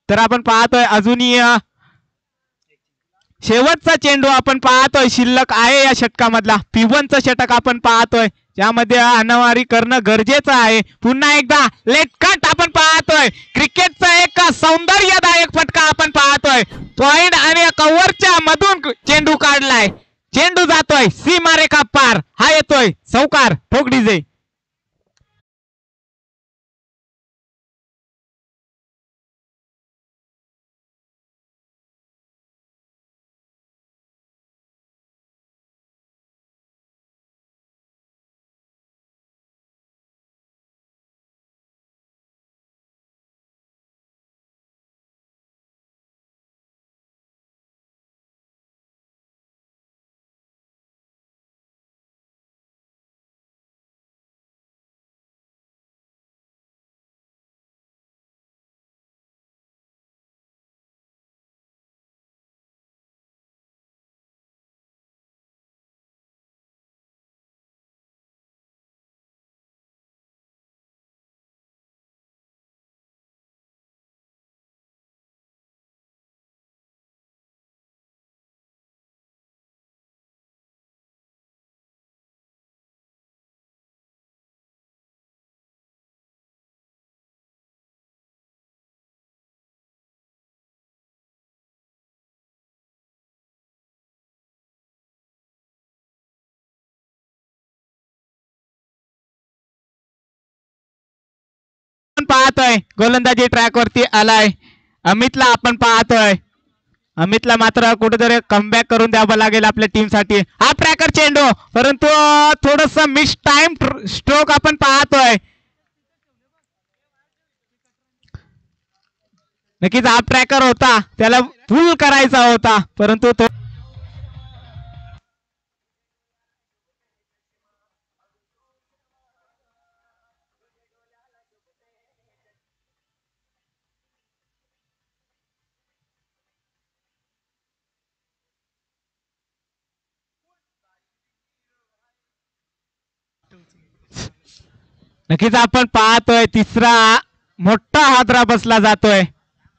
तर आपण पाहतोय अजूनही शेवटचा चेंडू आपण पाहतोय शिल्लक आहे या षटकामधला P1चं षटक आपण पाहतोय ज्यामध्ये हाणामारी करणं गरजेचं आहे. पुन्हा एकदा लेट कट आपण पाहतोय क्रिकेटचा एक सौंदर्यदायक फटका आपण पाहतोय पॉइंट आणि कव्हरच्या मधून चेंडू काढलाय. चेंडू जातोय सीमारेखा पार हा येतोय चौकार ठोक डीजे. पाहतोय गोलंदाजी ट्रॅक वरती आलाय अमितला आपण पाहतोय. अमितला मात्र कुठेतरी कमबॅक करून द्यावं लागेल आपल्या टीम साठी. हा ट्रॅकर चेंडू परंतु थोडस मिस टाइम स्ट्रोक आपण पाहतोय. नक्कीच हा ट्रॅकर होता त्याला फुल करायचा होता परंतु तो नक्कीच आपण पाहतोय तिसरा मोठा हादरा बसला जातोय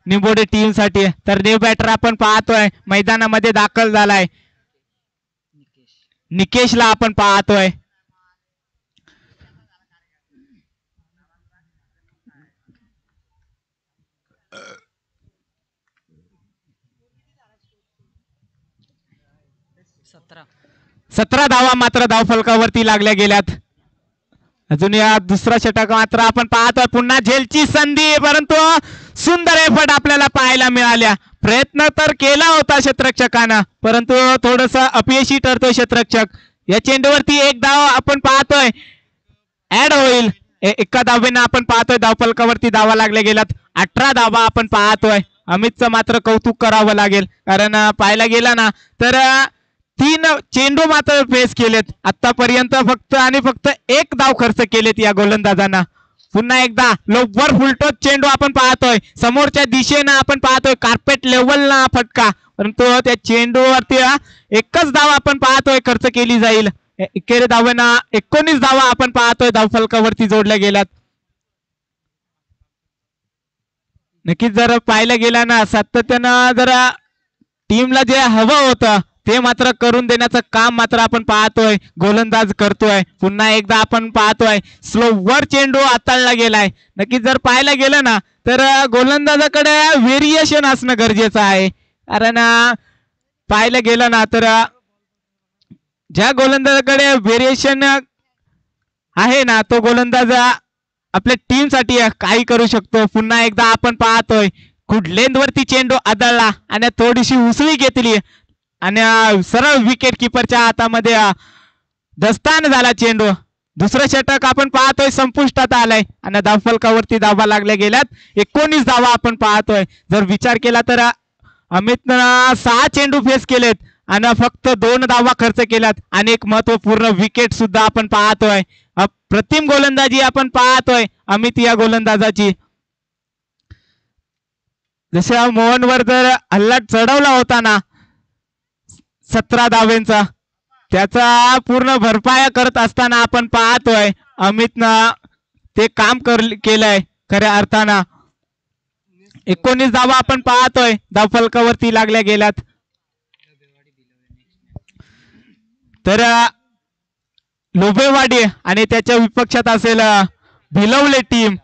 निंबोडे टीम साठी. तर न्यू बॅटर आपण पाहतोय मैदानामध्ये दाखल झालाय निकेशला आपण पाहतोय. सतरा धावा मात्र धावफलकावरती लागल्या गेल्यात. अजून या दुसरा षटक मात्र आपण पाहतोय पुन्हा झेलची संधी परंतु सुंदर एफर्ट आपल्याला पाहायला मिळाल्या. प्रयत्न तर केला होता क्षेत्ररक्षकानं परंतु थोडस अपयशी ठरतोय क्षेत्ररक्षक. या चेंडूवरती एक धाव आपण पाहतोय ऍड होईल. एका धावेनं आपण पाहतोय धावफलकावरती धावा लागल्या गेल्यात 18 धावा आपण पाहतोय. अमितचं मात्र कौतुक करावं लागेल कारण पाहायला गेला ना तर 3 चेंडू मात्र फेस केलेत आतापर्यंत फक्त आणि फक्त एक धाव खर्च केलेत या गोलंदाजांना. पुन्हा एकदा लोवर फुलटोच चेंडू आपण पाहतोय समोरच्या दिशेनं आपण पाहतोय कार्पेट लेवलला फटका परंतु त्या चेंडूवरती एकच धाव आपण पाहतोय खर्च केली जाईल. एकेरी धावेना 19 धावा आपण पाहतोय धावफलकावरती जोडल्या गेल्यात. नक्कीच जर पाहायला गेला ना सातत्यानं जरा टीमला जे हवं होतं ते मात्र करून देण्याचं काम मात्र आपण पाहतोय गोलंदाज करतोय. पुन्हा एकदा आपण पाहतोय स्लोवर चेंडू हाताळला गेलाय. नक्कीच जर पाहायला गेलं ना तर गोलंदाजाकडे व्हेरिएशन असणं गरजेचं आहे कारण पाहायला गेलं ना तर ज्या गोलंदाजाकडे व्हेरिएशन आहे ना तो गोलंदाज आपल्या टीम साठी काही करू शकतो. पुन्हा एकदा आपण पाहतोय कुठलेंद वरती चेंडू आदळला आणि थोडीशी उसळी घेतली आणि सरळ विकेट किपरच्या हातामध्ये दस्तान झाला चेंडू. दुसरं षटक आपण पाहतोय संपुष्टात आलाय आणि धावफलकावरती धावा लागल्या गेल्यात 19 धावा आपण पाहतोय. जर विचार केला तर अमितनं 6 चेंडू फेस केलेत आणि फक्त 2 धावा खर्च केल्यात आणि एक महत्वपूर्ण विकेट सुद्धा आपण पाहतोय. अप्रतिम गोलंदाजी आपण पाहतोय अमित या गोलंदाजाची. जसं मोहनवर जर हल्ला चढवला होता ना 17 धावेंचा त्याचा पूर्ण भरपाया करत असताना आपण पाहतोय अमितनं ते काम केलंय खऱ्या अर्थानं. 19 धावा आपण पाहतोय धावफलकावरती लागल्या गेल्यात. तर लोबेवाडी आणि त्याच्या विपक्षात असेल भिलवले टीम.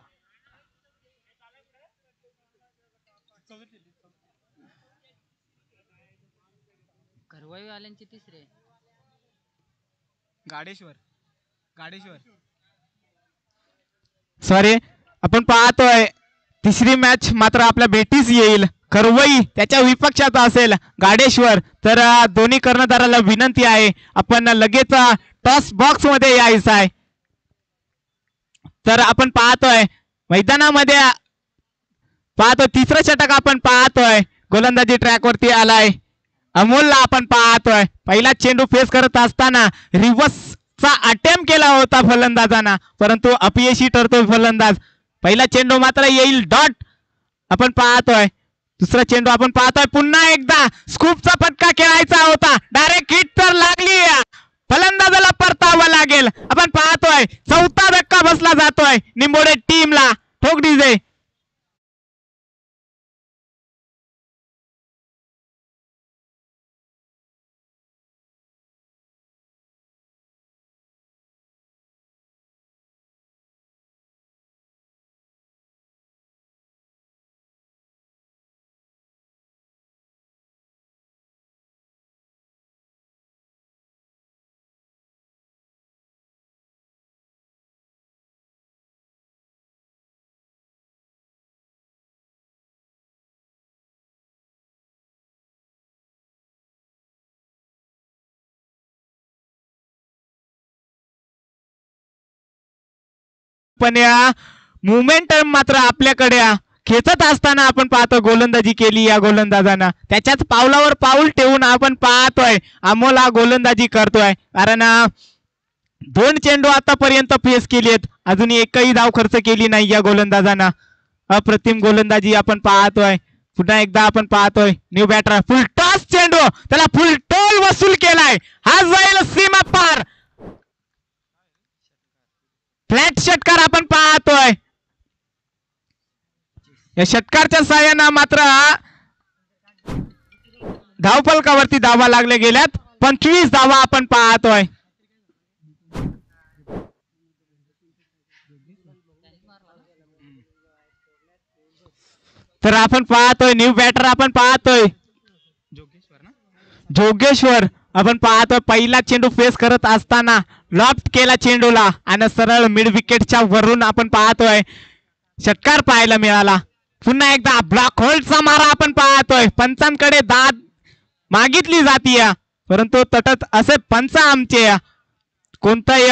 वाल्यांची तिसरे गाडेश्वर सॉरी आपण पाहतोय तिसरी मॅच मात्र आपल्या भेटीस येईल. करवई त्याच्या विपक्षात असेल गाडेश्वर. तर दोन्ही कर्णधाराला विनंती आहे आपण लगेच टॉस बॉक्स मध्ये यायचं आहे. तर आपण पाहतोय मैदानामध्ये पाहतोय तिसरं षटक आपण पाहतोय गोलंदाजी ट्रॅक वरती आलाय. अमोलला आपण पाहतोय पहिला चेंडू फेस करत असताना रिव्हर्सचा अटेम्प्ट केला होता फलंदाजांना परंतु अपयशी ठरतोय फलंदाज. पहिला चेंडू मात्र येईल डॉट आपण पाहतोय. दुसरा चेंडू आपण पाहतोय पुन्हा एकदा स्कूपचा फटका खेळायचा होता. डायरेक्ट हिट तर लागली फलंदाजाला परतावा लागेल. आपण पाहतोय चौथा धक्का बसला जातोय निंबोडे टीमला. ठोक डीजे. पण या मुवमेंट मात्र आपल्याकडे खेचत असताना आपण पाहतो गोलंदाजी केली या गोलंदाजानं. त्याच्याच पावलावर पाऊल ठेवून आपण पाहतोय अमोल हा गोलंदाजी करतोय. कारण 2 चेंडू आतापर्यंत फेस केली आहेत अजून एकही धाव खर्च केली नाही या गोलंदाजानं. अप्रतिम गोलंदाजी आपण पाहतोय. पुन्हा एकदा आपण पाहतोय न्यू बॅटर फुल टॉस चेंडू त्याला फुल टोल वसूल केलाय. हा जाईल सीमा पार. फ्लॅट षटकार आपण पाहतोय. या षटकारच्या साह्यानं मात्र धावफलकावरती धावा लागल्या गेल्यात. 25 धावा आपण पाहतोय. तर आपण पाहतोय न्यू बॅटर आपण पाहतोय जोगेश्वर. आपण पाहतोय पहिला चेंडू फेस करत असताना लॉफ्ट केला चेंडूला आणि सरळ मिड विकेटच्या वरून आपण पाहतोय षटकार पाहायला मिळाला. पुन्हा एकदा ब्लॉक होल्डचा मारा आपण पाहतोय. पंचांकडे दाद मागितली जातीय परंतु तटत असे पंच आमचे कोणताही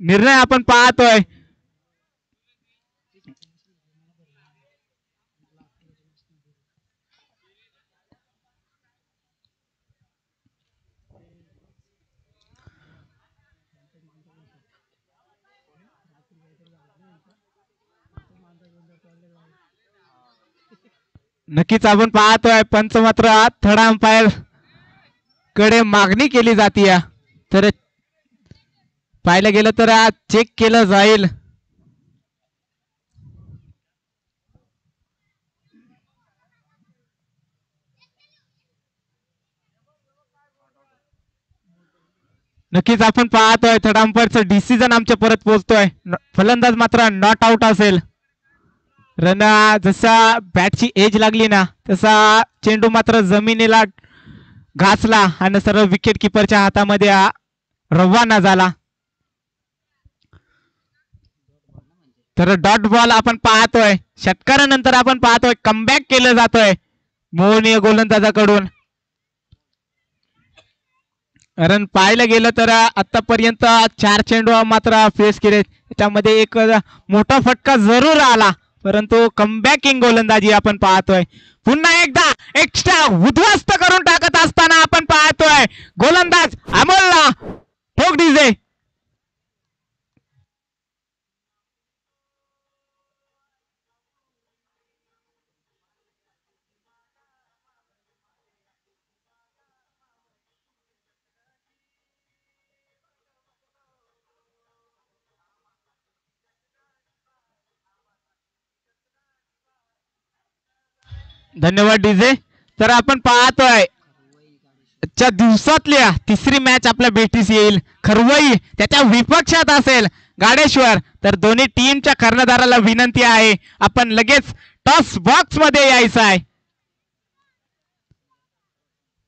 निर्णय आपण पाहतोय. नक्कीच आपण पाहतोय पंच मात्र थर्ड अंपायर कडे मागणी केली जाते. तर पाहायला गेलं तर चेक केलं जाईल. नक्कीच आपण पाहतोय थर्ड अंपायरचं डिसिजन आमच्या परत पोहोचतोय. फलंदाज मात्र नॉट आउट असेल. रन जसा बॅटची एज लागली ना तसा चेंडू मात्र जमिनीला घासला आणि सर्व विकेट किपरच्या हातामध्ये रवाना झाला. तर डॉट बॉल आपण पाहतोय. षटकारानंतर आपण पाहतोय कमबॅक केलं जातोय मोहनीय गोलंदाजाकडून. कारण पाहायला गेलं तर आतापर्यंत 4 चेंडू मात्र फेस केले. त्याच्यामध्ये एक मोठा फटका जरूर आला परंतु कमबॅकिंग गोलंदाजी आपण पाहतोय. पुन्हा एकदा एक्स्ट्रा उद्ध्वस्त करून टाकत असताना आपण पाहतोय गोलंदाज अमोलला. ठोक डीजे. धन्यवाद डीजे. तर आपण पाहतोय च्या दिवसातल्या तिसरी मॅच आपल्या भेटीस येईल. खरवई त्याच्या विपक्षात असेल गाडेश्वर. तर दोन्ही टीमच्या कर्णधाराला विनंती आहे आपण लगेच टॉस बॉक्स मध्ये यायचं आहे.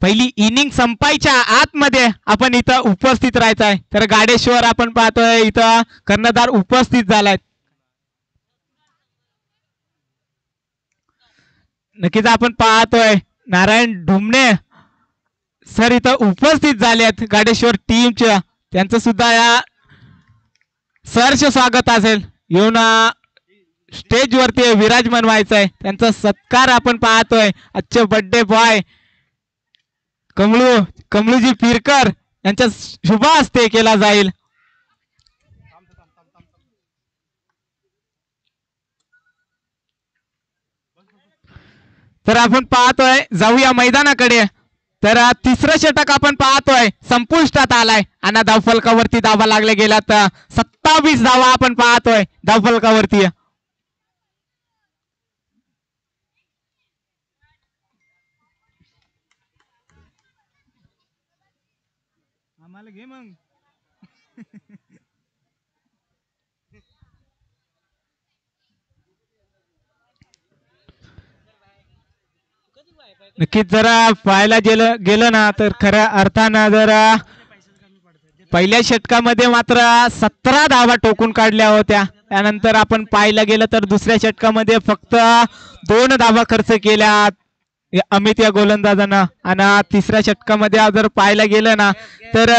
पहिली इनिंग संपायच्या आतमध्ये आपण इथं उपस्थित राहायचं आहे. तर गाडेश्वर आपण पाहतोय इथं कर्णधार उपस्थित झालाय. नक्कीच आपण पाहतोय नारायण ढुमणे सर इथं उपस्थित झाले आहेत गाडेश्वर टीमच्या. त्यांचं सुद्धा या सहर्ष स्वागत असेल. येऊन स्टेज वरती विराजमान व्हायचं आहे. त्यांचा सत्कार आपण पाहतोय. आजचे बर्थडे बॉय कमळूजी पिरकर यांच्या शुभ हस्ते केला जाईल. तर आपण पाहतोय जाऊया मैदानाकडे. तर तिसरं षटक आपण पाहतोय संपुष्टात आलाय आणि धावफलकावरती धावा लागल्या गेल्यात 27 धावा आपण पाहतोय धावफलकावरती. आम्हाला घे मग. नक्कीच जरा पाहायला गेलं ना तर खऱ्या अर्थानं जरा पहिल्या षटकामध्ये मात्र 17 धावा टोकून काढल्या होत्या. त्यानंतर आपण पाहायला गेलं तर दुसऱ्या षटकामध्ये फक्त 2 धावा खर्च केल्या अमित या गोलंदाजानं. आणि तिसऱ्या षटकामध्ये जर पाहायला गेलं ना तर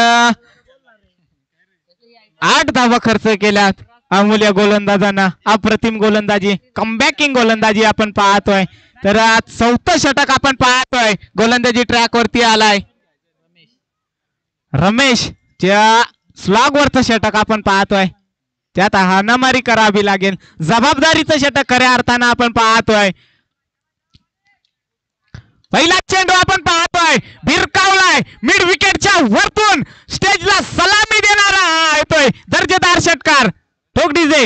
8 धावा खर्च केल्यात अमूल्य गोलंदाजांना. अप्रतिम गोलंदाजी कमबॅकिंग गोलंदाजी आपण पाहतोय. तर आज 4थं षटक आपण पाहतोय गोलंदाजी ट्रॅक वरती आलाय. रमेश च्या स्लॉग वरचं षटक आपण पाहतोय. त्यात हाणामारी करावी लागेल. जबाबदारीचं षटक खऱ्या अर्थानं आपण पाहतोय. पहिला चेंडू आपण पाहतोय भिरकावलाय मिड विकेटच्या वरतून स्टेजला सलामी देणारा येतोय दर्जेदार षटकार. ठोक डीजे.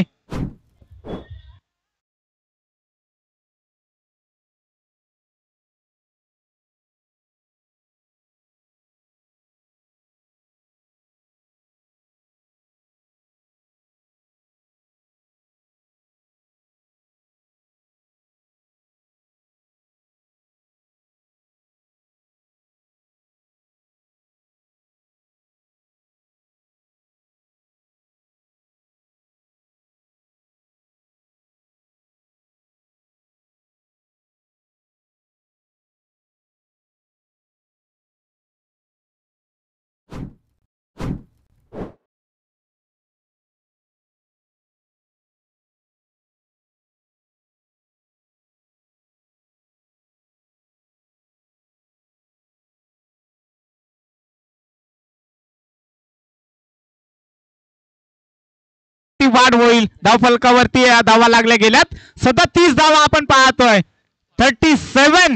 वाढ होईल. धावफलकावरती धावा लागल्या गेल्यात 37 धावा आपण पाहतोय. 37.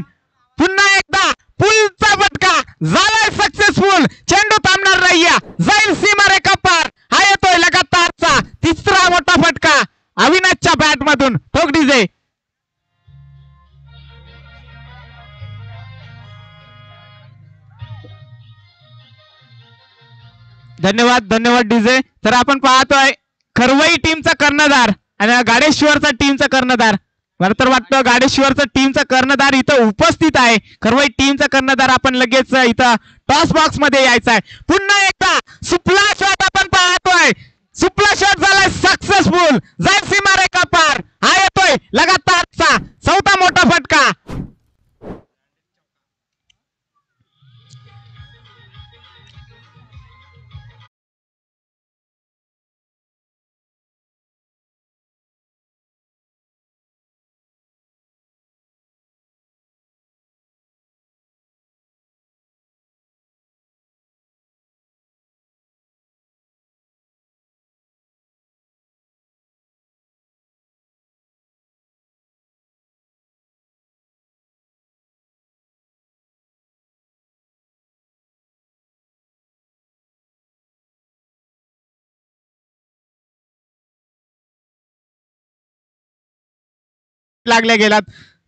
पुन्हा एकदा पुलचा फटका झालाय सक्सेसफुल. चेंडू थांबणार नाहीये. जाईल सीमारेखा पार. हा येतोय लगातारचा 3रा मोठा फटका अविनाशच्या बॅट मधून. ठोक डीजे. धन्यवाद डीजे. तर आपण पाहतोय खरवई टीमचा कर्णधार आणि गाडेश्वरचा टीमचा कर्णधार. मला तर वाटतं गाडेश्वरचा टीमचा कर्णधार इथं उपस्थित आहे. खरवई टीमचा कर्णधार आपण लगेच इथं टॉस बॉक्स मध्ये यायचा आहे. पुन्हा एकदा सुपला शॉट आपण पाहतोय. सुपला शॉट झालाय सक्सेसफुल. जाईल सीमारेखा पार. हा येतोय लगातारचा 4था मोठा फटका. लागल्या गेलात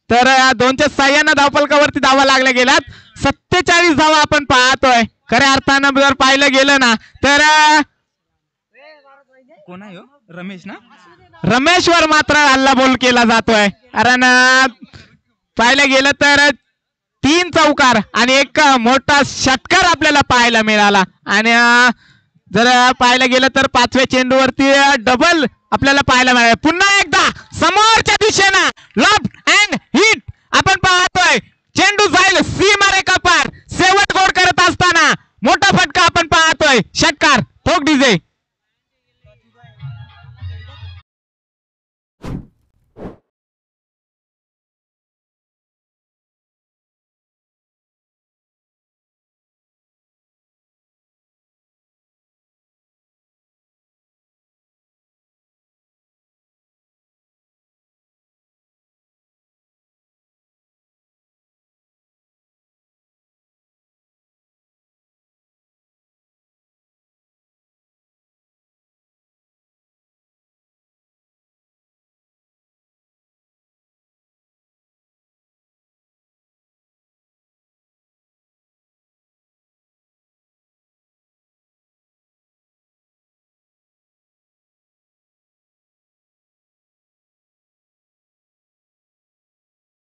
तर 2च्या साह्यानं धावफलकावरती धावा लागल्या गेल्यात. 47 धावा आपण पाहतोय. खऱ्या अर्थानं जर पाहिलं गेलं ना तर कोण आहे रमेश ना, रमेशवर मात्र हल्ला बोल केला जातोय. कारण पाहायला गेलं तर 3 चौकार आणि एक मोठा षटकार आपल्याला पाहायला मिळाला. आणि जर पाहायला गेलं तर 5व्या चेंडूवरती डबल आपल्याला पाहायला मिळाला. पुन्हा एकदा समोरच्या दिशेनं लॉफ्ट अँड हिट